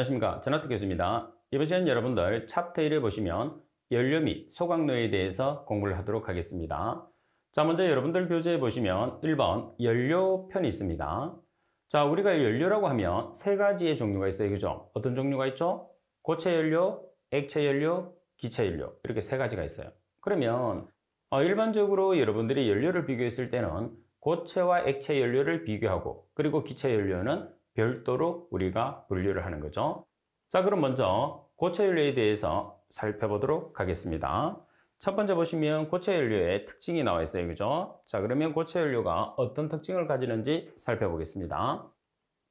안녕하십니까. 전하트 교수입니다. 이번 시간 여러분들 챕터 1에 보시면 연료 및 소각로에 대해서 공부를 하도록 하겠습니다. 자, 먼저 여러분들 교재에 보시면 1번 연료편이 있습니다. 자, 우리가 연료라고 하면 세 가지의 종류가 있어요. 그죠? 어떤 종류가 있죠? 고체 연료, 액체 연료, 기체 연료. 이렇게 세 가지가 있어요. 그러면 일반적으로 여러분들이 연료를 비교했을 때는 고체와 액체 연료를 비교하고, 그리고 기체 연료는 별도로 우리가 분류를 하는 거죠. 자, 그럼 먼저 고체 연료에 대해서 살펴보도록 하겠습니다. 첫 번째 보시면 고체 연료의 특징이 나와 있어요. 그죠? 자, 그러면 고체 연료가 어떤 특징을 가지는지 살펴보겠습니다.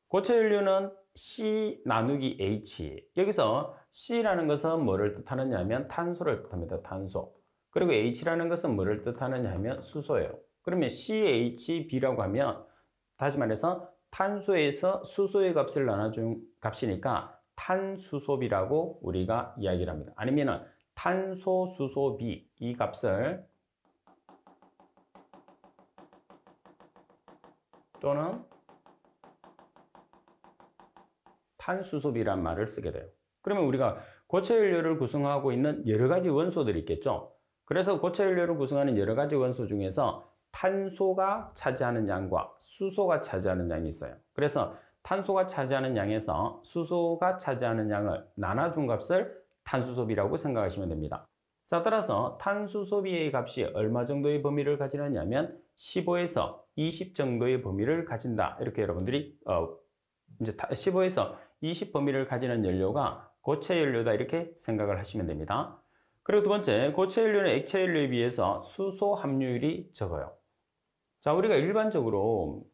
고체 연료는 C 나누기 H. 여기서 C라는 것은 뭐를 뜻하느냐 하면 탄소를 뜻합니다. 탄소. 그리고 H라는 것은 뭐를 뜻하느냐 하면 수소예요. 그러면 CHB라고 하면 다시 말해서 탄소에서 수소의 값을 나눠준 값이니까 탄수소비라고 우리가 이야기를 합니다. 아니면은 탄소수소비, 이 값을 또는 탄수소비란 말을 쓰게 돼요. 그러면 우리가 고체 연료를 구성하고 있는 여러 가지 원소들이 있겠죠. 그래서 고체 연료를 구성하는 여러 가지 원소 중에서 탄소가 차지하는 양과 수소가 차지하는 양이 있어요. 그래서 탄소가 차지하는 양에서 수소가 차지하는 양을 나눠준 값을 탄수소비라고 생각하시면 됩니다. 자, 따라서 탄수소비의 값이 얼마 정도의 범위를 가지느냐면 15에서 20 정도의 범위를 가진다. 이렇게 여러분들이 이제 15에서 20 범위를 가지는 연료가 고체 연료다, 이렇게 생각을 하시면 됩니다. 그리고 두 번째, 고체 연료는 액체 연료에 비해서 수소 함유율이 적어요. 자, 우리가 일반적으로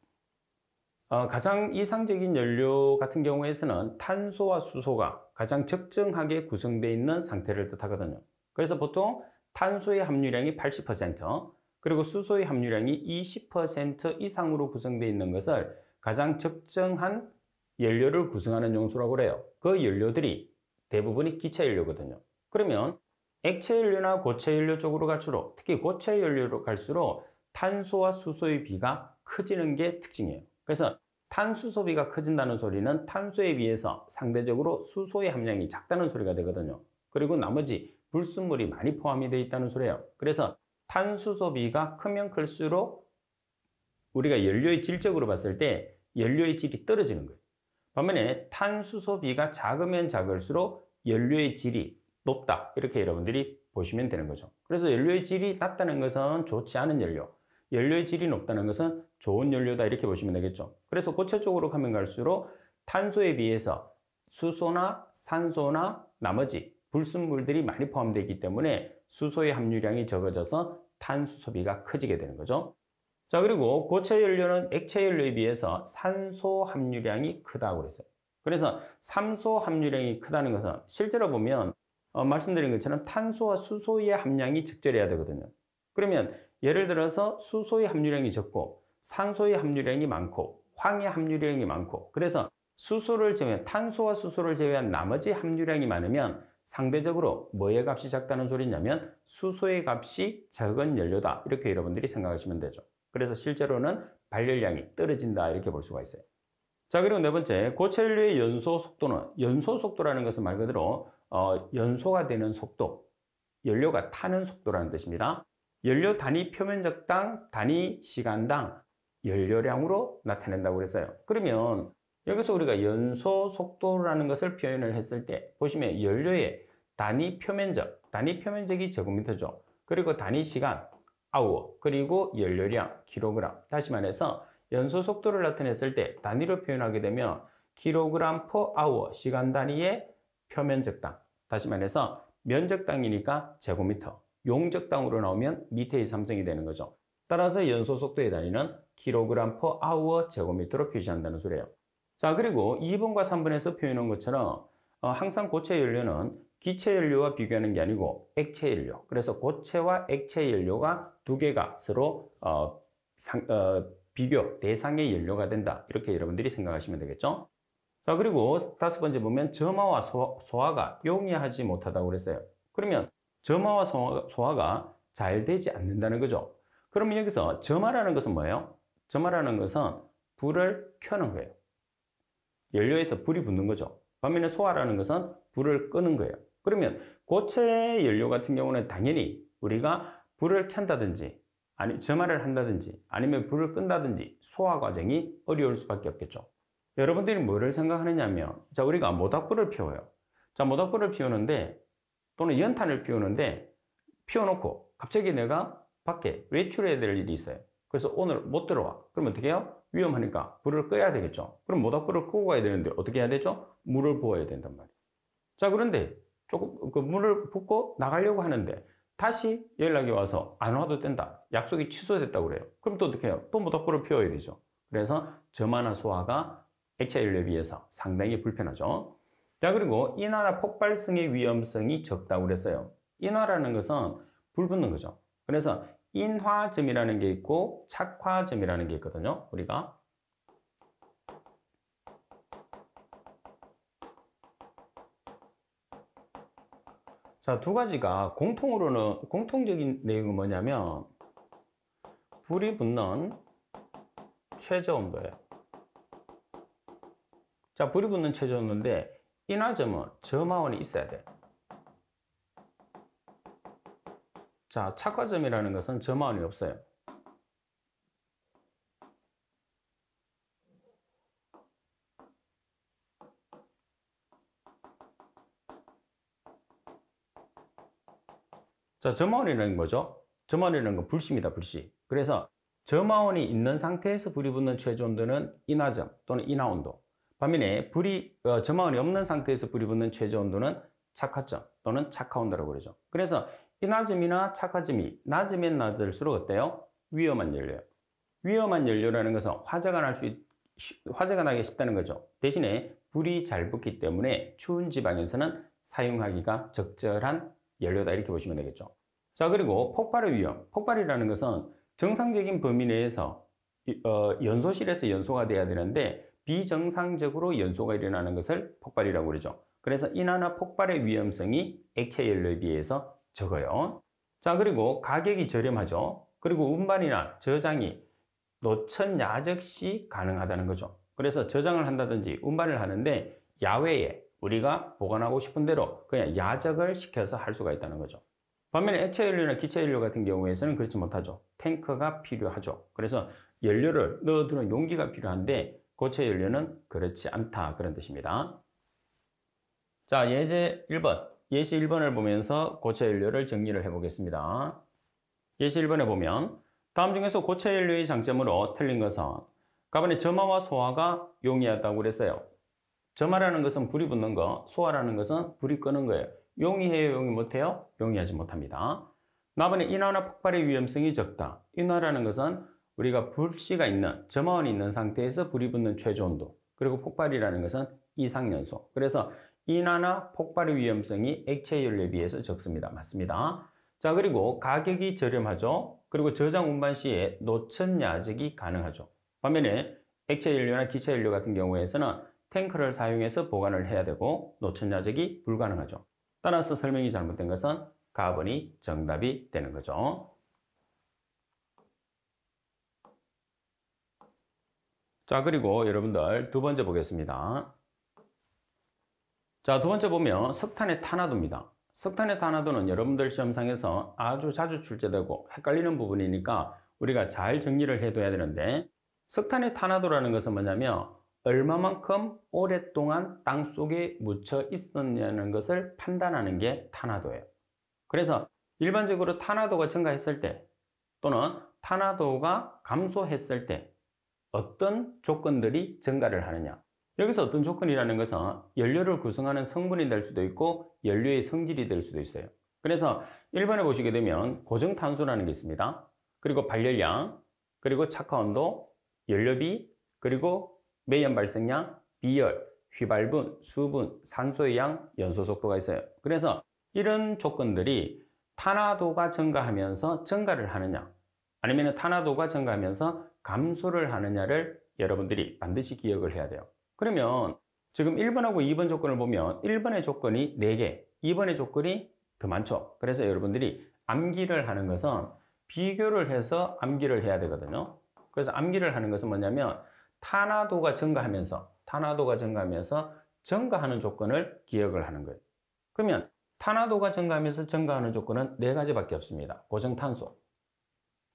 가장 이상적인 연료 같은 경우에서는 탄소와 수소가 가장 적정하게 구성되어 있는 상태를 뜻하거든요. 그래서 보통 탄소의 함유량이 80%, 그리고 수소의 함유량이 20% 이상으로 구성되어 있는 것을 가장 적정한 연료를 구성하는 요소라고 그래요. 그 연료들이 대부분이 기체 연료거든요. 그러면 액체 연료나 고체 연료 쪽으로 갈수록, 특히 고체 연료로 갈수록 탄소와 수소의 비가 커지는 게 특징이에요. 그래서 탄수 소비가 커진다는 소리는 탄소에 비해서 상대적으로 수소의 함량이 작다는 소리가 되거든요. 그리고 나머지 불순물이 많이 포함이 되어 있다는 소리예요. 그래서 탄수 소비가 크면 클수록 우리가 연료의 질적으로 봤을 때 연료의 질이 떨어지는 거예요. 반면에 탄수 소비가 작으면 작을수록 연료의 질이 높다, 이렇게 여러분들이 보시면 되는 거죠. 그래서 연료의 질이 낮다는 것은 좋지 않은 연료, 연료의 질이 높다는 것은 좋은 연료다, 이렇게 보시면 되겠죠. 그래서 고체 쪽으로 가면 갈수록 탄소에 비해서 수소나 산소나 나머지 불순물들이 많이 포함되어 있기 때문에 수소의 함유량이 적어져서 탄수 소비가 커지게 되는 거죠. 자, 그리고 고체 연료는 액체 연료에 비해서 산소 함유량이 크다고 그랬어요. 그래서 산소 함유량이 크다는 것은 실제로 보면 말씀드린 것처럼 탄소와 수소의 함량이 적절해야 되거든요. 그러면 예를 들어서 수소의 함유량이 적고 산소의 함유량이 많고 황의 함유량이 많고, 그래서 수소를 제외한, 탄소와 수소를 제외한 나머지 함유량이 많으면 상대적으로 뭐의 값이 작다는 소리냐면 수소의 값이 적은 연료다, 이렇게 여러분들이 생각하시면 되죠. 그래서 실제로는 발열량이 떨어진다, 이렇게 볼 수가 있어요. 자, 그리고 네 번째, 고체 연료의 연소 속도는, 연소 속도라는 것은 말 그대로 연소가 되는 속도, 연료가 타는 속도라는 뜻입니다. 연료 단위 표면적당 단위 시간당 연료량으로 나타낸다고 그랬어요. 그러면 여기서 우리가 연소 속도라는 것을 표현을 했을 때 보시면 연료의 단위 표면적, 단위 표면적이 제곱미터죠. 그리고 단위 시간 아워, 그리고 연료량 킬로그램. 다시 말해서 연소 속도를 나타냈을 때 단위로 표현하게 되면 킬로그램 퍼 아워, 시간 단위의 표면적당, 다시 말해서 면적당이니까 제곱미터, 용적당으로 나오면 미터의 삼성이 되는 거죠. 따라서 연소 속도의 단위는 킬로그램 퍼 아워 제곱미터로 표시한다는 소리예요. 자, 그리고 2번과 3번에서 표현한 것처럼 항상 고체 연료는 기체 연료와 비교하는 게 아니고 액체 연료, 그래서 고체와 액체 연료가 두 개가 서로 비교 대상의 연료가 된다, 이렇게 여러분들이 생각하시면 되겠죠. 자, 그리고 다섯 번째 보면 점화와 소화가 용이하지 못하다고 그랬어요. 그러면 점화와 소화가 잘 되지 않는다는 거죠. 그러면 여기서 점화라는 것은 뭐예요? 점화라는 것은 불을 켜는 거예요. 연료에서 불이 붙는 거죠. 반면에 소화라는 것은 불을 끄는 거예요. 그러면 고체 연료 같은 경우는 당연히 우리가 불을 켠다든지 아니 점화를 한다든지 아니면 불을 끈다든지 소화 과정이 어려울 수밖에 없겠죠. 여러분들이 뭐를 생각하느냐면 자 우리가 모닥불을 피워요. 자 모닥불을 피우는데 또는 연탄을 피우는데 피워놓고 갑자기 내가 밖에 외출해야 될 일이 있어요. 그래서 오늘 못 들어와. 그럼 어떻게 해요? 위험하니까 불을 꺼야 되겠죠. 그럼 모닥불을 끄고 가야 되는데 어떻게 해야 되죠? 물을 부어야 된단 말이에요. 자 그런데 조금 그 물을 붓고 나가려고 하는데 다시 연락이 와서 안 와도 된다. 약속이 취소됐다고 그래요. 그럼 또 어떻게 해요? 또 모닥불을 피워야 되죠. 그래서 점화나 소화가 액체 연료에 비해서 상당히 불편하죠. 자 그리고 인화나 폭발성의 위험성이 적다고 그랬어요. 인화라는 것은 불 붙는 거죠. 그래서 인화점이라는 게 있고 착화점이라는 게 있거든요. 우리가 자, 두 가지가 공통적인 내용은 뭐냐면 불이 붙는 최저 온도예요. 자, 불이 붙는 최저 온도인데 인화점은 저마원이 있어야 돼. 자, 착화점이라는 것은 저마원이 없어요. 자, 저마원이라는 건 뭐죠? 저마원이라는 건 불씨입니다, 불씨. 그래서 저마원이 있는 상태에서 불이 붙는 최저 온도는 인화점 또는 인화온도. 반면에 저마원이 없는 상태에서 불이 붙는 최저 온도는 착화점 또는 착화온도라고 그러죠. 그래서 인화점이나 착화점이 낮으면 낮을수록 어때요? 위험한 연료예요. 위험한 연료라는 것은 화재가 나기 쉽다는 거죠. 대신에 불이 잘 붙기 때문에 추운 지방에서는 사용하기가 적절한 연료다 이렇게 보시면 되겠죠. 자 그리고 폭발의 위험. 폭발이라는 것은 정상적인 범위 내에서 연소실에서 연소가 돼야 되는데 비정상적으로 연소가 일어나는 것을 폭발이라고 그러죠. 그래서 인화나 폭발의 위험성이 액체 연료에 비해서 적어요. 자 그리고 가격이 저렴하죠. 그리고 운반이나 저장이 노천야적 시 가능하다는 거죠. 그래서 저장을 한다든지 운반을 하는데 야외에 우리가 보관하고 싶은 대로 그냥 야적을 시켜서 할 수가 있다는 거죠. 반면에 액체 연료나 기체 연료 같은 경우에서는 그렇지 못하죠. 탱크가 필요하죠. 그래서 연료를 넣어두는 용기가 필요한데 고체 연료는 그렇지 않다 그런 뜻입니다. 자 예제 1번 예시 1번을 보면서 고체 연료를 정리를 해 보겠습니다. 예시 1번에 보면 다음 중에서 고체 연료의 장점으로 틀린 것은 가번에 점화와 소화가 용이하다고 그랬어요. 점화라는 것은 불이 붙는 거, 소화라는 것은 불이 끄는 거예요. 용이해요, 용이 못해요? 용이하지 못합니다. 나번에 인화나 폭발의 위험성이 적다. 인화라는 것은 우리가 불씨가 있는, 점화원이 있는 상태에서 불이 붙는 최저 온도. 그리고 폭발이라는 것은 이상연소. 그래서 인화나 폭발의 위험성이 액체 연료에 비해서 적습니다. 맞습니다. 자, 그리고 가격이 저렴하죠. 그리고 저장 운반 시에 노천 야적이 가능하죠. 반면에 액체 연료나 기체 연료 같은 경우에서는 탱크를 사용해서 보관을 해야 되고 노천 야적이 불가능하죠. 따라서 설명이 잘못된 것은 가번이 정답이 되는 거죠. 자, 그리고 여러분들 두 번째 보겠습니다. 자, 두 번째 보면 석탄의 탄화도입니다. 석탄의 탄화도는 여러분들 시험상에서 아주 자주 출제되고 헷갈리는 부분이니까 우리가 잘 정리를 해둬야 되는데 석탄의 탄화도라는 것은 뭐냐면 얼마만큼 오랫동안 땅속에 묻혀 있었냐는 것을 판단하는 게 탄화도예요. 그래서 일반적으로 탄화도가 증가했을 때 또는 탄화도가 감소했을 때 어떤 조건들이 증가를 하느냐. 여기서 어떤 조건이라는 것은 연료를 구성하는 성분이 될 수도 있고 연료의 성질이 될 수도 있어요. 그래서 1번에 보시게 되면 고정탄소라는 게 있습니다. 그리고 발열량, 그리고 착화온도, 연료비, 그리고 매연 발생량, 비열, 휘발분, 수분, 산소의 양, 연소 속도가 있어요. 그래서 이런 조건들이 탄화도가 증가하면서 증가를 하느냐 아니면 탄화도가 증가하면서 감소를 하느냐를 여러분들이 반드시 기억을 해야 돼요. 그러면 지금 1번하고 2번 조건을 보면 1번의 조건이 4개, 2번의 조건이 더 많죠. 그래서 여러분들이 암기를 하는 것은 비교를 해서 암기를 해야 되거든요. 그래서 암기를 하는 것은 뭐냐면 탄화도가 증가하면서 증가하는 조건을 기억을 하는 거예요. 그러면 탄화도가 증가하면서 증가하는 조건은 네 가지밖에 없습니다. 고정탄소,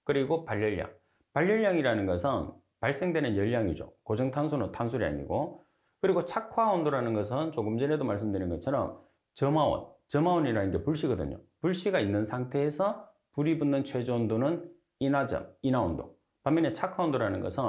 그리고 발열량. 발열량이라는 것은 발생되는 열량이죠. 고정탄소는 탄소량이고, 그리고 착화온도라는 것은 조금 전에도 말씀드린 것처럼 점화온, 점화온이라는 게 불씨거든요. 불씨가 있는 상태에서 불이 붙는 최저 온도는 인화점, 인화온도. 반면에 착화온도라는 것은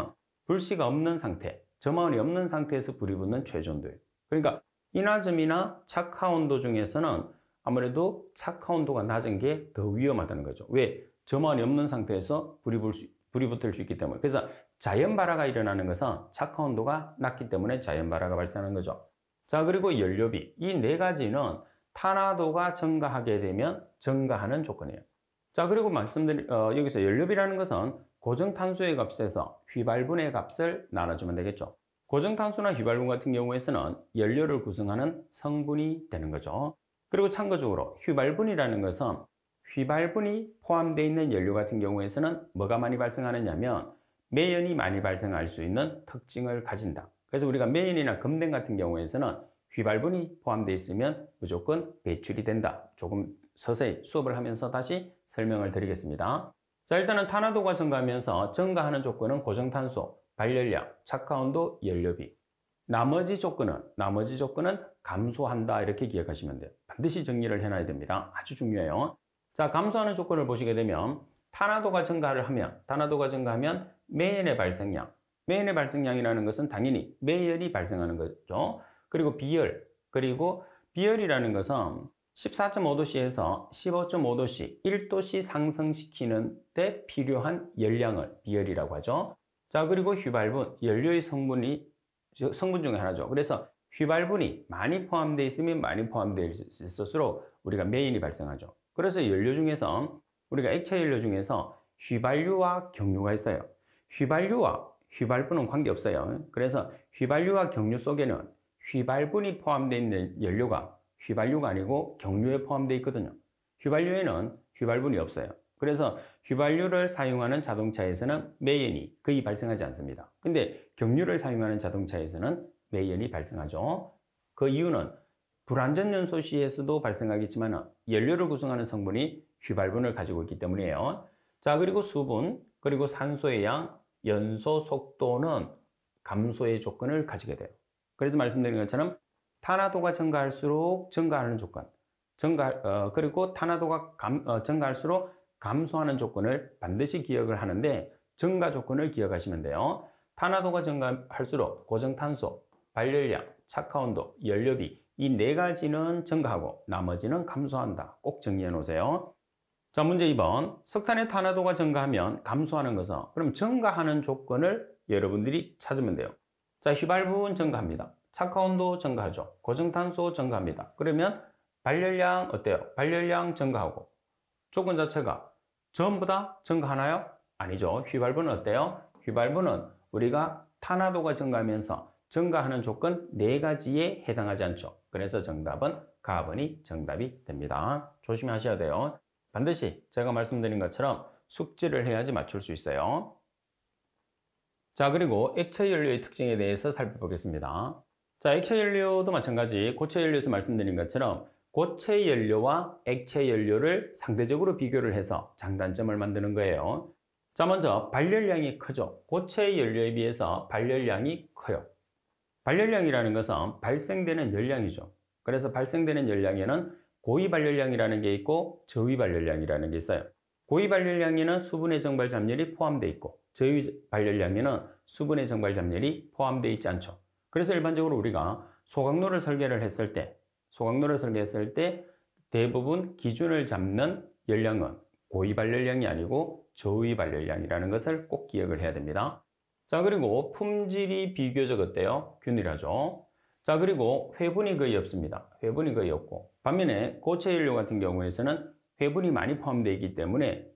불씨가 없는 상태, 점화온이 없는 상태에서 불이 붙는 최저 온도예요. 그러니까 인화점이나 착화온도 중에서는 아무래도 착화온도가 낮은 게 더 위험하다는 거죠. 왜? 점화온이 없는 상태에서 불이 붙을 수 있기 때문에. 그래서 자연발화가 일어나는 것은 착화온도가 낮기 때문에 자연발화가 발생하는 거죠. 자, 그리고 연료비. 이 네 가지는 탄화도가 증가하게 되면 증가하는 조건이에요. 자, 그리고 여기서 연료비라는 것은 고정탄소의 값에서 휘발분의 값을 나눠주면 되겠죠. 고정탄소나 휘발분 같은 경우에서는 연료를 구성하는 성분이 되는 거죠. 그리고 참고적으로 휘발분이라는 것은 휘발분이 포함되어 있는 연료 같은 경우에서는 뭐가 많이 발생하느냐면 매연이 많이 발생할 수 있는 특징을 가진다. 그래서 우리가 매연이나 금냉 같은 경우에서는 휘발분이 포함되어 있으면 무조건 배출이 된다. 조금 서서히 수업을 하면서 다시 설명을 드리겠습니다. 자, 일단은 탄화도가 증가하면서 증가하는 조건은 고정탄소, 발열량, 착화온도, 연료비. 나머지 조건은 감소한다. 이렇게 기억하시면 돼요. 반드시 정리를 해놔야 됩니다. 아주 중요해요. 자, 감소하는 조건을 보시게 되면 탄화도가 증가하면 매연의 발생량. 매연의 발생량이라는 것은 당연히 매연이 발생하는 거죠. 그리고 비열, 그리고 비열이라는 것은 14.5도씨에서 15.5도씨, 1도씨 상승시키는 데 필요한 열량을 비열이라고 하죠. 자, 그리고 휘발분, 연료의 성분 중에 하나죠. 그래서 휘발분이 많이 포함되어 있으면 많이 포함되어 있을수록 우리가 매연이 발생하죠. 그래서 연료 중에서 우리가 액체 연료 중에서 휘발유와 경유가 있어요. 휘발유와 휘발분은 관계없어요. 그래서 휘발유와 경유 속에는 휘발분이 포함되어 있는 연료가 휘발유가 아니고 경유에 포함되어 있거든요. 휘발유에는 휘발분이 없어요. 그래서 휘발유를 사용하는 자동차에서는 매연이 거의 발생하지 않습니다. 근데 경유를 사용하는 자동차에서는 매연이 발생하죠. 그 이유는 불완전연소 시에서도 발생하겠지만 연료를 구성하는 성분이 휘발분을 가지고 있기 때문이에요. 자, 그리고 수분, 그리고 산소의 양, 연소 속도는 감소의 조건을 가지게 돼요. 그래서 말씀드린 것처럼 탄화도가 증가할수록 증가하는 조건, 그리고 탄화도가 증가할수록 감소하는 조건을 반드시 기억을 하는데 증가 조건을 기억하시면 돼요. 탄화도가 증가할수록 고정탄소, 발열량, 착화온도, 연료비 이 네 가지는 증가하고 나머지는 감소한다. 꼭 정리해 놓으세요. 자, 문제 2번. 석탄의 탄화도가 증가하면 감소하는 것은 그럼 증가하는 조건을 여러분들이 찾으면 돼요. 자, 휘발분 증가합니다. 착화온도 증가하죠. 고정탄소 증가합니다. 그러면 발열량 어때요? 발열량 증가하고 조건 자체가 전부 다 증가하나요? 아니죠. 휘발분은 어때요? 휘발분은 우리가 탄화도가 증가하면서 증가하는 조건 4가지에 해당하지 않죠. 그래서 정답은 가번이 정답이 됩니다. 조심하셔야 돼요. 반드시 제가 말씀드린 것처럼 숙지를 해야지 맞출 수 있어요. 자, 그리고 액체 연료의 특징에 대해서 살펴보겠습니다. 자, 액체 연료도 마찬가지 고체 연료에서 말씀드린 것처럼 고체 연료와 액체 연료를 상대적으로 비교를 해서 장단점을 만드는 거예요. 자, 먼저 발열량이 크죠. 고체 연료에 비해서 발열량이 커요. 발열량이라는 것은 발생되는 열량이죠. 그래서 발생되는 열량에는 고위 발열량이라는 게 있고 저위 발열량이라는 게 있어요. 고위 발열량에는 수분의 정발 잠열이 포함되어 있고 저위 발열량에는 수분의 정발 잠열이 포함되어 있지 않죠. 그래서 일반적으로 우리가 소각로를 설계를 했을 때 대부분 기준을 잡는 열량은 고위 발열량이 아니고 저위 발열량이라는 것을 꼭 기억을 해야 됩니다. 자, 그리고 품질이 비교적 어때요? 균일하죠. 자, 그리고 회분이 거의 없습니다. 회분이 거의 없고 반면에 고체 연료 같은 경우에서는 회분이 많이 포함되어 있기 때문에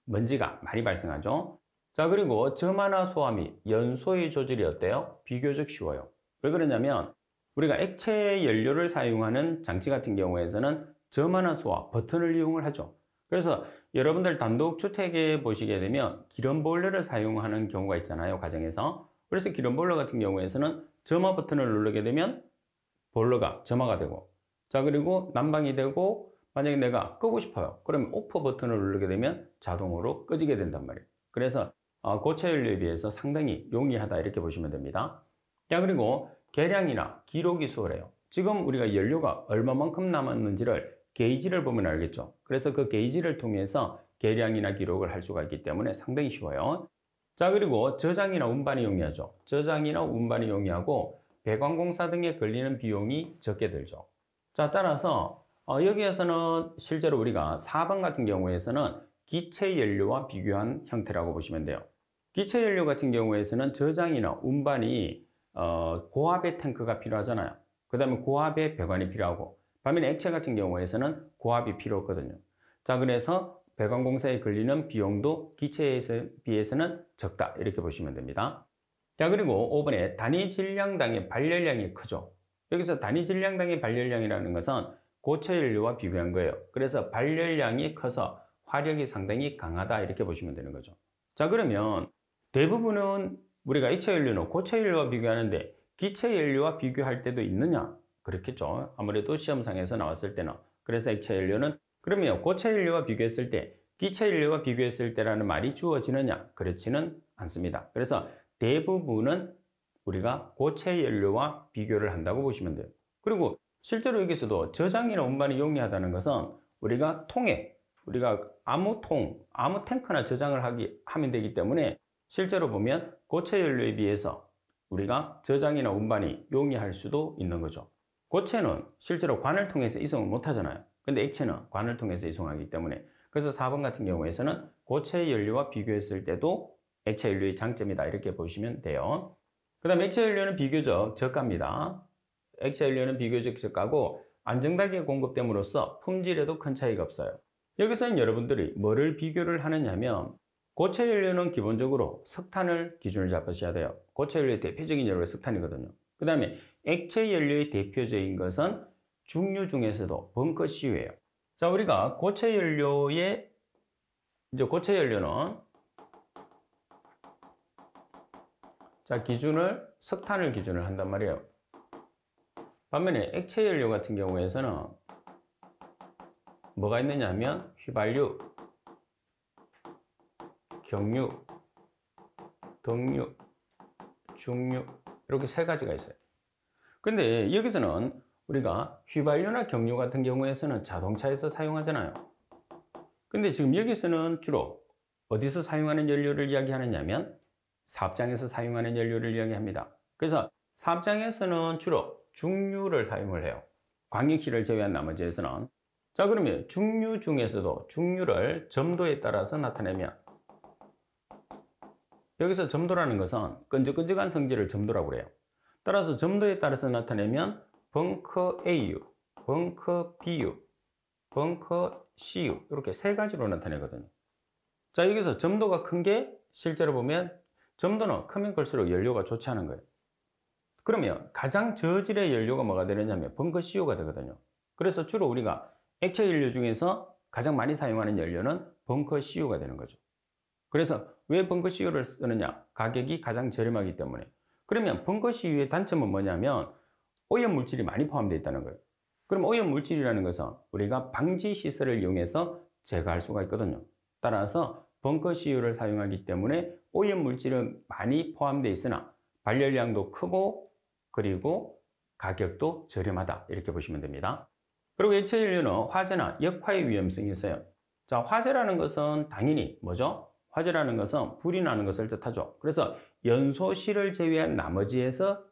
먼지가 많이 발생하죠. 자, 그리고 점화나 소화 및 연소의 조절이 어때요? 비교적 쉬워요. 왜 그러냐면 우리가 액체 연료를 사용하는 장치 같은 경우에서는 점화나 소화 버튼을 이용을 하죠. 그래서 여러분들 단독 주택에 보시게 되면 기름 보일러를 사용하는 경우가 있잖아요, 가정에서. 그래서 기름 보일러 같은 경우에서는 점화 버튼을 누르게 되면 보일러가 점화가 되고, 자, 그리고 난방이 되고, 만약에 내가 끄고 싶어요. 그러면 오프 버튼을 누르게 되면 자동으로 꺼지게 된단 말이에요. 그래서 고체 연료에 비해서 상당히 용이하다 이렇게 보시면 됩니다. 자, 그리고 계량이나 기록이 수월해요. 지금 우리가 연료가 얼마만큼 남았는지를 게이지를 보면 알겠죠. 그래서 그 게이지를 통해서 계량이나 기록을 할 수가 있기 때문에 상당히 쉬워요. 자, 그리고 저장이나 운반이 용이하죠. 저장이나 운반이 용이하고 배관공사 등에 걸리는 비용이 적게 들죠. 자, 따라서 여기에서는 실제로 우리가 4번 같은 경우에서는 기체 연료와 비교한 형태라고 보시면 돼요. 기체 연료 같은 경우에서는 저장이나 운반이 고압의 탱크가 필요하잖아요. 그 다음에 고압의 배관이 필요하고, 반면에 액체 같은 경우에서는 고압이 필요 없거든요. 자, 그래서 배관공사에 걸리는 비용도 기체에 비해서는 적다 이렇게 보시면 됩니다. 자, 그리고 5번에 단위 질량당의 발열량이 크죠. 여기서 단위 질량당의 발열량이라는 것은 고체 연료와 비교한 거예요. 그래서 발열량이 커서 화력이 상당히 강하다 이렇게 보시면 되는 거죠. 자, 그러면 대부분은 우리가 액체 연료는 고체 연료와 비교하는데 기체 연료와 비교할 때도 있느냐? 그렇겠죠. 아무래도 시험상에서 나왔을 때는. 그래서 액체 연료는, 그러면 고체 연료와 비교했을 때 기체 연료와 비교했을 때라는 말이 주어지느냐? 그렇지는 않습니다. 그래서 대부분은 우리가 고체 연료와 비교를 한다고 보시면 돼요. 그리고 실제로 여기서도 저장이나 운반이 용이하다는 것은 우리가 우리가 아무 탱크나 저장을 하면 되기 때문에 실제로 보면 고체 연료에 비해서 우리가 저장이나 운반이 용이할 수도 있는 거죠. 고체는 실제로 관을 통해서 이송을 못 하잖아요. 근데 액체는 관을 통해서 이송하기 때문에, 그래서 4번 같은 경우에서는 고체 연료와 비교했을 때도 액체 연료의 장점이다 이렇게 보시면 돼요. 그 다음 액체 연료는 비교적 저가입니다. 액체 연료는 비교적 저가고 안정되게 공급됨으로써 품질에도 큰 차이가 없어요. 여기서는 여러분들이 뭐를 비교를 하느냐면, 고체 연료는 기본적으로 석탄을 기준을 잡으셔야 돼요. 고체 연료의 대표적인 연료가 석탄이거든요. 그 다음에 액체 연료의 대표적인 것은 중유 중에서도 벙커CU예요. 자, 우리가 고체 연료는 자, 석탄을 기준을 한단 말이에요. 반면에 액체 연료 같은 경우에서는 뭐가 있느냐 하면 휘발유, 경유, 등유, 중유 이렇게 세 가지가 있어요. 근데 여기서는 우리가 휘발유나 경유 같은 경우에서는 자동차에서 사용하잖아요. 근데 지금 여기서는 주로 어디서 사용하는 연료를 이야기하느냐면 사업장에서 사용하는 연료를 이야기합니다. 그래서 사업장에서는 주로 중유를 사용을 해요. 광역시를 제외한 나머지에서는. 자, 그러면 중유 중에서도 중유를 점도에 따라서 나타내면, 여기서 점도라는 것은 끈적끈적한 성질을 점도라고 그래요. 따라서 점도에 따라서 나타내면 벙커 AU, 벙커 BU, 벙커 CU 이렇게 세 가지로 나타내거든요. 자, 여기서 점도가 큰 게 실제로 보면 점도는 크면 클수록 연료가 좋지 않은 거예요. 그러면 가장 저질의 연료가 뭐가 되느냐면 벙커 CU가 되거든요. 그래서 주로 우리가 액체 연료 중에서 가장 많이 사용하는 연료는 벙커 CU가 되는 거죠. 그래서 왜 벙커 CU를 쓰느냐? 가격이 가장 저렴하기 때문에. 그러면 벙커 CU의 단점은 뭐냐면 오염 물질이 많이 포함되어 있다는 거예요. 그럼 오염 물질이라는 것은 우리가 방지 시설을 이용해서 제거할 수가 있거든요. 따라서 벙커 CU를 사용하기 때문에 오염 물질은 많이 포함되어 있으나 발열량도 크고 그리고 가격도 저렴하다 이렇게 보시면 됩니다. 그리고 액체 연료는 화재나 역화의 위험성이 있어요. 자, 화재라는 것은 당연히 뭐죠? 화재라는 것은 불이 나는 것을 뜻하죠. 그래서 연소실을 제외한 나머지에서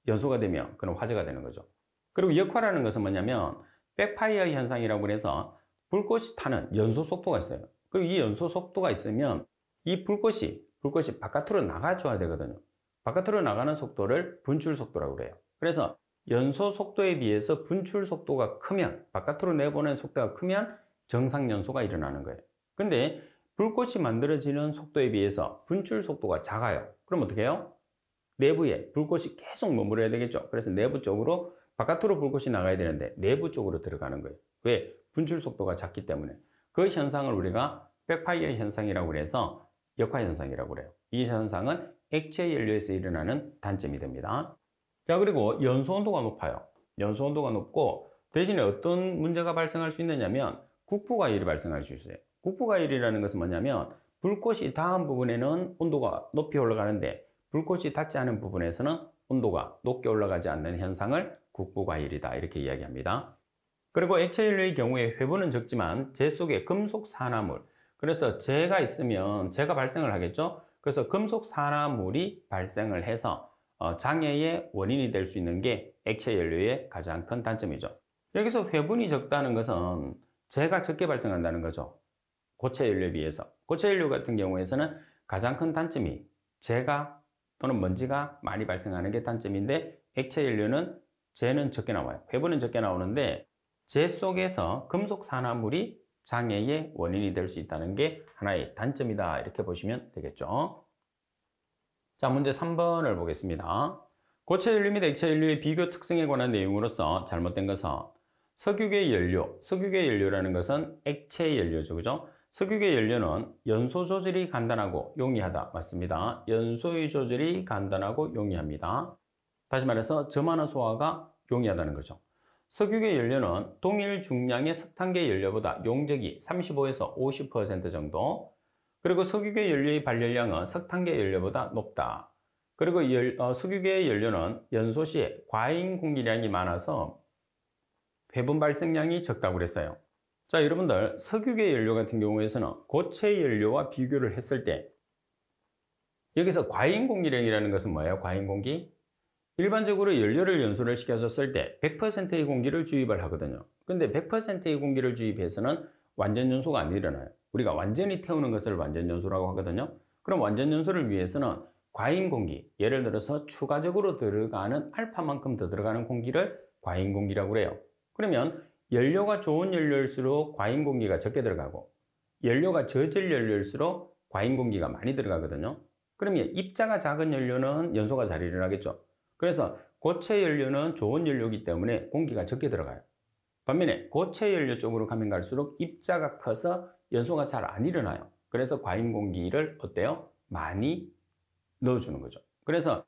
연소가 되면 그런 화재가 되는 거죠. 그리고 역화라는 것은 뭐냐면 백파이어 현상이라고 해서 불꽃이 타는 연소 속도가 있어요. 그리고 이 연소 속도가 있으면 이 불꽃이 바깥으로 나가줘야 되거든요. 바깥으로 나가는 속도를 분출 속도라고 그래요. 그래서 연소 속도에 비해서 분출 속도가 크면, 바깥으로 내보내는 속도가 크면 정상 연소가 일어나는 거예요. 근데 불꽃이 만들어지는 속도에 비해서 분출 속도가 작아요. 그럼 어떻게 해요? 내부에 불꽃이 계속 머물러야 되겠죠. 그래서 내부 쪽으로, 바깥으로 불꽃이 나가야 되는데 내부 쪽으로 들어가는 거예요. 왜? 분출 속도가 작기 때문에. 그 현상을 우리가 백파이어 현상이라고 해서 역화 현상이라고 그래요. 이 현상은 액체 연료에서 일어나는 단점이 됩니다. 자, 그리고 연소 온도가 높아요. 연소 온도가 높고 대신에 어떤 문제가 발생할 수 있느냐면 국부가열이 발생할 수 있어요. 국부가열이라는 것은 뭐냐면 불꽃이 닿은 부분에는 온도가 높이 올라가는데 불꽃이 닿지 않은 부분에서는 온도가 높게 올라가지 않는 현상을 국부가열이다 이렇게 이야기합니다. 그리고 액체 연료의 경우에 회분은 적지만 재 속에 금속 산화물, 그래서 재가 있으면 재가 발생을 하겠죠. 그래서 금속 산화물이 발생을 해서 장애의 원인이 될 수 있는 게 액체 연료의 가장 큰 단점이죠. 여기서 회분이 적다는 것은 재가 적게 발생한다는 거죠. 고체 연료에 비해서. 고체 연료 같은 경우에서는 가장 큰 단점이 재가 또는 먼지가 많이 발생하는 게 단점인데, 액체 연료는 재는 적게 나와요. 회분은 적게 나오는데 재 속에서 금속 산화물이 장애의 원인이 될 수 있다는 게 하나의 단점이다 이렇게 보시면 되겠죠. 자, 문제 3번을 보겠습니다. 고체 연료 및 액체 연료의 비교 특성에 관한 내용으로서 잘못된 것은 석유계 연료, 석유계 연료라는 것은 액체 연료죠, 그죠? 석유계 연료는 연소 조절이 간단하고 용이하다. 맞습니다. 연소의 조절이 간단하고 용이합니다. 다시 말해서 점화나 소화가 용이하다는 거죠. 석유계 연료는 동일 중량의 석탄계 연료보다 용적이 35에서 50% 정도, 그리고 석유계 연료의 발열량은 석탄계 연료보다 높다. 그리고 석유계 연료는 연소 시에 과잉 공기량이 많아서 회분 발생량이 적다고 그랬어요. 자, 여러분들 석유계 연료 같은 경우에서는 고체 연료와 비교를 했을 때 여기서 과잉 공기량이라는 것은 뭐예요? 과잉 공기? 일반적으로 연료를 연소를 시켜줬을 때 100%의 공기를 주입을 하거든요. 근데 100%의 공기를 주입해서는 완전 연소가 안 일어나요. 우리가 완전히 태우는 것을 완전 연소라고 하거든요. 그럼 완전 연소를 위해서는 과잉 공기, 예를 들어서 추가적으로 들어가는 알파만큼 더 들어가는 공기를 과잉 공기라고 그래요. 그러면 연료가 좋은 연료일수록 과잉 공기가 적게 들어가고 연료가 저질 연료일수록 과잉 공기가 많이 들어가거든요. 그러면 입자가 작은 연료는 연소가 잘 일어나겠죠. 그래서 고체 연료는 좋은 연료이기 때문에 공기가 적게 들어가요. 반면에 고체 연료 쪽으로 가면 갈수록 입자가 커서 연소가 잘 안 일어나요. 그래서 과잉 공기를 어때요? 많이 넣어주는 거죠. 그래서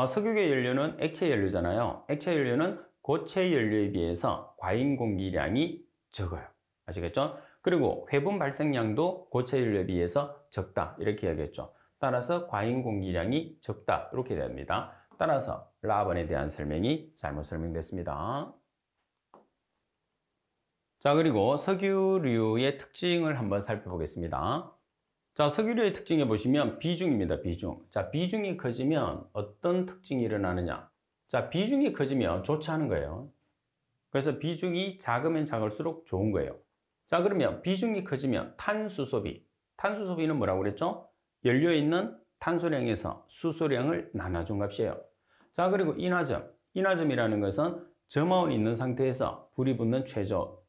석유계 연료는 액체 연료잖아요. 액체 연료는 고체 연료에 비해서 과잉 공기량이 적어요. 아시겠죠? 그리고 회분 발생량도 고체 연료에 비해서 적다 이렇게 이야기했죠. 따라서 과잉 공기량이 적다 이렇게 됩니다. 따라서 라번에 대한 설명이 잘못 설명됐습니다. 자, 그리고 석유류의 특징을 한번 살펴보겠습니다. 자, 석유류의 특징에 보시면 비중입니다. 비중. 자, 비중이 커지면 어떤 특징이 일어나느냐? 자, 비중이 커지면 좋지 않은 거예요. 그래서 비중이 작으면 작을수록 좋은 거예요. 자, 그러면 비중이 커지면 탄수소비. 탄수소비는 뭐라고 그랬죠? 연료에 있는 탄소량에서 수소량을 나눠준 값이에요. 자, 그리고 인화점. 인화점이라는 것은 점화원이 있는 상태에서 불이 붙는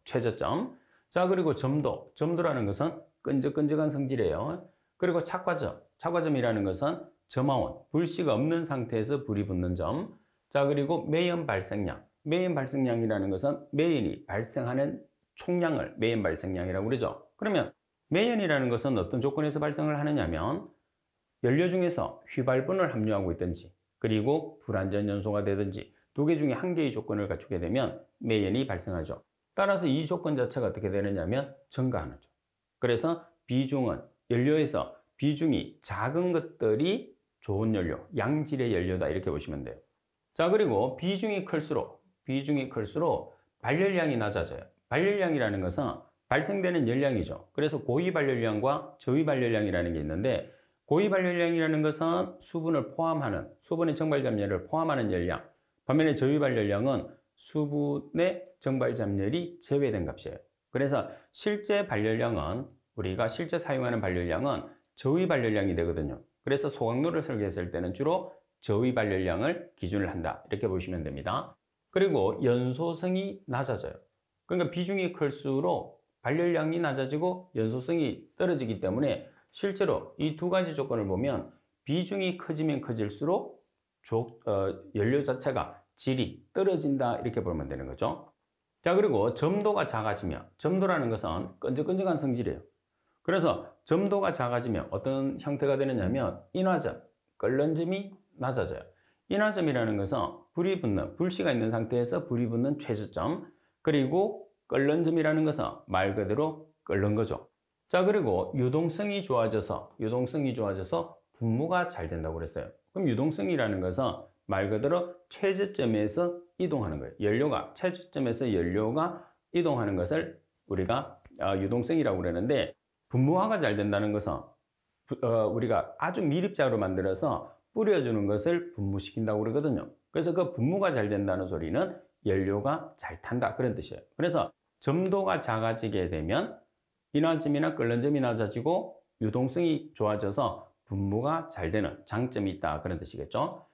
최저점. 자, 그리고 점도. 점도라는 것은 끈적끈적한 성질이에요. 그리고 착과점. 착과점이라는 것은 점화원, 불씨가 없는 상태에서 불이 붙는 점. 자, 그리고 매연 발생량. 매연 발생량이라는 것은 매연이 발생하는 총량을 매연 발생량이라고 그러죠. 그러면 매연이라는 것은 어떤 조건에서 발생을 하느냐면 연료 중에서 휘발분을 함유하고 있든지 그리고 불완전 연소가 되든지 두 개 중에 한 개의 조건을 갖추게 되면 매연이 발생하죠. 따라서 이 조건 자체가 어떻게 되느냐면 증가하죠. 그래서 비중은 연료에서 비중이 작은 것들이 좋은 연료, 양질의 연료다 이렇게 보시면 돼요. 자, 그리고 비중이 클수록 발열량이 낮아져요. 발열량이라는 것은 발생되는 열량이죠. 그래서 고위 발열량과 저위 발열량이라는 게 있는데 고위 발열량이라는 것은 수분을 포함하는 수분의 정발 잠열을 포함하는 열량, 반면에 저위 발열량은 수분의 정발 잠열이 제외된 값이에요. 그래서 실제 발열량은 우리가 실제 사용하는 발열량은 저위 발열량이 되거든요. 그래서 소각로를 설계했을 때는 주로 저위 발열량을 기준을 한다 이렇게 보시면 됩니다. 그리고 연소성이 낮아져요. 그러니까 비중이 클수록 발열량이 낮아지고 연소성이 떨어지기 때문에 실제로 이 두 가지 조건을 보면 비중이 커지면 커질수록 연료 자체가 질이 떨어진다 이렇게 보면 되는 거죠. 자, 그리고 점도가 작아지면, 점도라는 것은 끈적끈적한 성질이에요. 그래서 점도가 작아지면 어떤 형태가 되느냐면 인화점, 끓는 점이 낮아져요. 인화점이라는 것은 불이 붙는, 불씨가 있는 상태에서 불이 붙는 최저점, 그리고 끓는 점이라는 것은 말 그대로 끓는 거죠. 자, 그리고 유동성이 좋아져서 분무가 잘 된다고 그랬어요. 그럼 유동성이라는 것은 말 그대로 최저점에서 이동하는 거예요. 최저점에서 연료가 이동하는 것을 우리가 유동성이라고 그러는데, 분무화가 잘 된다는 것은 우리가 아주 밀입자로 만들어서 뿌려주는 것을 분무시킨다고 그러거든요. 그래서 그 분무가 잘 된다는 소리는 연료가 잘 탄다, 그런 뜻이에요. 그래서 점도가 작아지게 되면 인화점이나 끓는 점이 낮아지고 유동성이 좋아져서 분무가 잘 되는 장점이 있다, 그런 뜻이겠죠.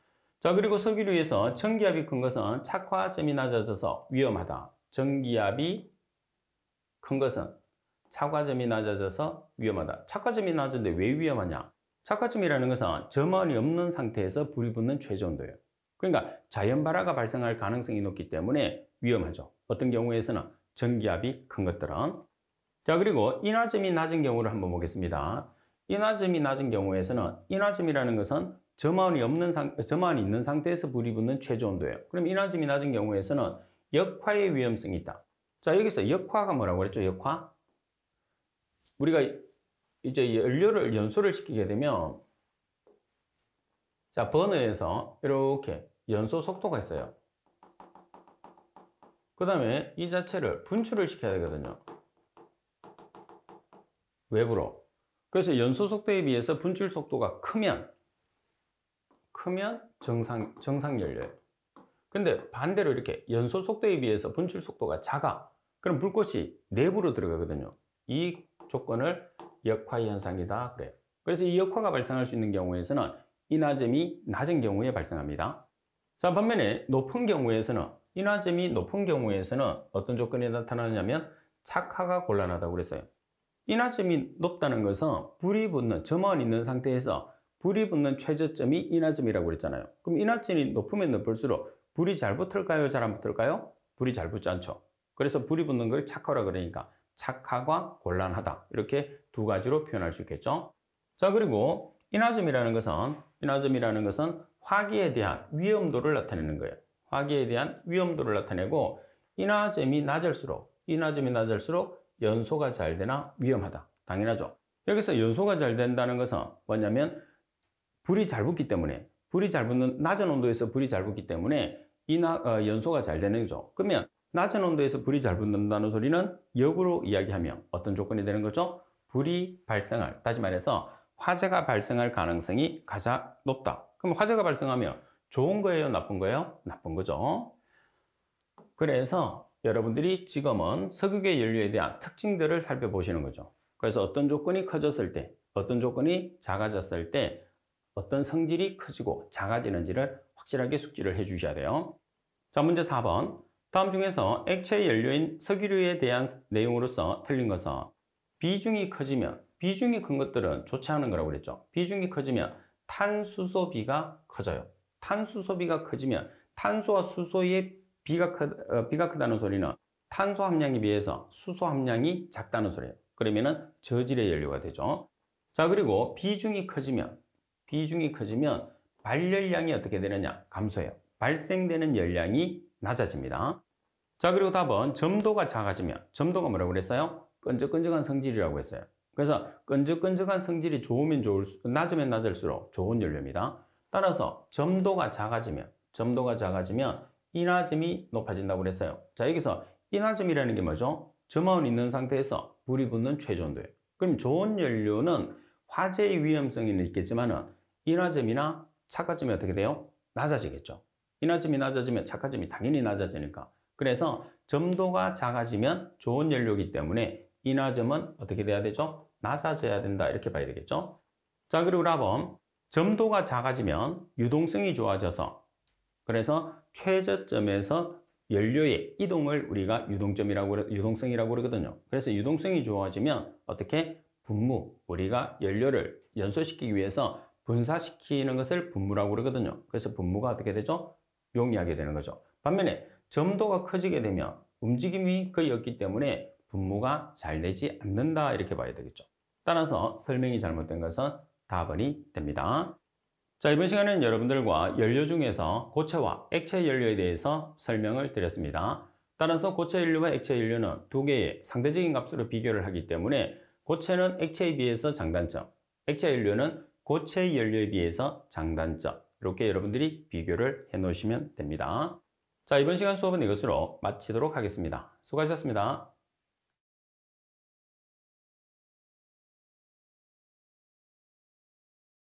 자, 그리고 석유류에서 전기압이 큰 것은 착화점이 낮아져서 위험하다. 전기압이 큰 것은 착화점이 낮아져서 위험하다. 착화점이 낮은데 왜 위험하냐? 착화점이라는 것은 점원이 없는 상태에서 불이 붙는 최저 온도예요. 그러니까 자연 발화가 발생할 가능성이 높기 때문에 위험하죠. 어떤 경우에서는 전기압이 큰 것들은. 자, 그리고 인화점이 낮은 경우를 한번 보겠습니다. 인화점이 낮은 경우에서는, 인화점이라는 것은 점원이 있는 상태에서 불이 붙는 최저 온도예요. 그럼 인화점이 낮은 경우에서는 역화의 위험성이 있다. 자, 여기서 역화가 뭐라고 그랬죠? 역화? 우리가 이제 연소를 시키게 되면, 자, 버너에서 이렇게 연소 속도가 있어요. 그 다음에 이 자체를 분출을 시켜야 되거든요. 외부로. 그래서 연소 속도에 비해서 분출 속도가 크면 정상 연료예요. 근데 반대로 이렇게 연소 속도에 비해서 분출 속도가 작아. 그럼 불꽃이 내부로 들어가거든요. 이 조건을 역화 현상이다 그래요. 그래서 이 역화가 발생할 수 있는 경우에서는 인화점이 낮은 경우에 발생합니다. 자, 반면에 인화점이 높은 경우에서는 어떤 조건이 나타나냐면 착화가 곤란하다고 그랬어요. 인화점이 높다는 것은 점원 있는 상태에서 불이 붙는 최저점이 인화점이라고 그랬잖아요. 그럼 인화점이 높으면 높을수록 불이 잘 붙을까요? 잘 안 붙을까요? 불이 잘 붙지 않죠. 그래서 불이 붙는 걸 착화라 그러니까 착화가 곤란하다, 이렇게 두 가지로 표현할 수 있겠죠. 자, 그리고 인화점이라는 것은 화기에 대한 위험도를 나타내는 거예요. 화기에 대한 위험도를 나타내고, 인화점이 낮을수록 연소가 잘 되나 위험하다. 당연하죠. 여기서 연소가 잘 된다는 것은 뭐냐면 불이 잘 붙기 때문에, 낮은 온도에서 불이 잘 붙기 때문에 연소가 잘 되는 거죠. 그러면 낮은 온도에서 불이 잘 붙는다는 소리는 역으로 이야기하면 어떤 조건이 되는 거죠? 다시 말해서 화재가 발생할 가능성이 가장 높다. 그럼 화재가 발생하면 좋은 거예요? 나쁜 거예요? 나쁜 거죠. 그래서 여러분들이 지금은 석유계 연료에 대한 특징들을 살펴보시는 거죠. 그래서 어떤 조건이 커졌을 때, 어떤 조건이 작아졌을 때 어떤 성질이 커지고 작아지는지를 확실하게 숙지를 해 주셔야 돼요. 자, 문제 4번. 다음 중에서 액체 연료인 석유류에 대한 내용으로서 틀린 것은, 비중이 큰 것들은 좋지 않은 거라고 그랬죠. 비중이 커지면 탄수소비가 커져요. 탄수소비가 커지면 탄소와 수소의 비가 크다는 소리는 탄소 함량에 비해서 수소 함량이 작다는 소리예요. 그러면은 저질의 연료가 되죠. 자, 그리고 비중이 커지면 발열량이 어떻게 되느냐? 감소해요. 발생되는 열량이 낮아집니다. 자, 그리고 답은 점도가 작아지면, 점도가 뭐라고 그랬어요? 끈적끈적한 성질이라고 했어요. 그래서 끈적끈적한 성질이 낮으면 낮을수록 좋은 연료입니다. 따라서 점도가 작아지면 인화점이 높아진다고 그랬어요. 자, 여기서 인화점이라는 게 뭐죠? 점원 있는 상태에서 불이 붙는 최저 온도예요. 그럼 좋은 연료는 화재의 위험성이 있겠지만 인화점이나 착화점이 어떻게 돼요? 낮아지겠죠. 인화점이 낮아지면 착화점이 당연히 낮아지니까. 그래서 점도가 작아지면 좋은 연료이기 때문에 인화점은 어떻게 돼야 되죠? 낮아져야 된다, 이렇게 봐야 되겠죠. 자, 그리고 답은 점도가 작아지면 유동성이 좋아져서, 그래서 최저점에서 연료의 이동을 우리가 유동성이라고 그러거든요. 그래서 유동성이 좋아지면 어떻게? 우리가 연료를 연소시키기 위해서 분사시키는 것을 분무라고 그러거든요. 그래서 분무가 어떻게 되죠? 용이하게 되는 거죠. 반면에 점도가 커지게 되면 움직임이 거의 없기 때문에 분무가 잘 되지 않는다, 이렇게 봐야 되겠죠. 따라서 설명이 잘못된 것은 답이 됩니다. 자, 이번 시간에는 여러분들과 연료 중에서 고체와 액체 연료에 대해서 설명을 드렸습니다. 따라서 고체 연료와 액체 연료는 두 개의 상대적인 값으로 비교를 하기 때문에 고체는 액체에 비해서 장단점, 액체 연료는 고체 연료에 비해서 장단점, 이렇게 여러분들이 비교를 해 놓으시면 됩니다. 자, 이번 시간 수업은 이것으로 마치도록 하겠습니다. 수고하셨습니다.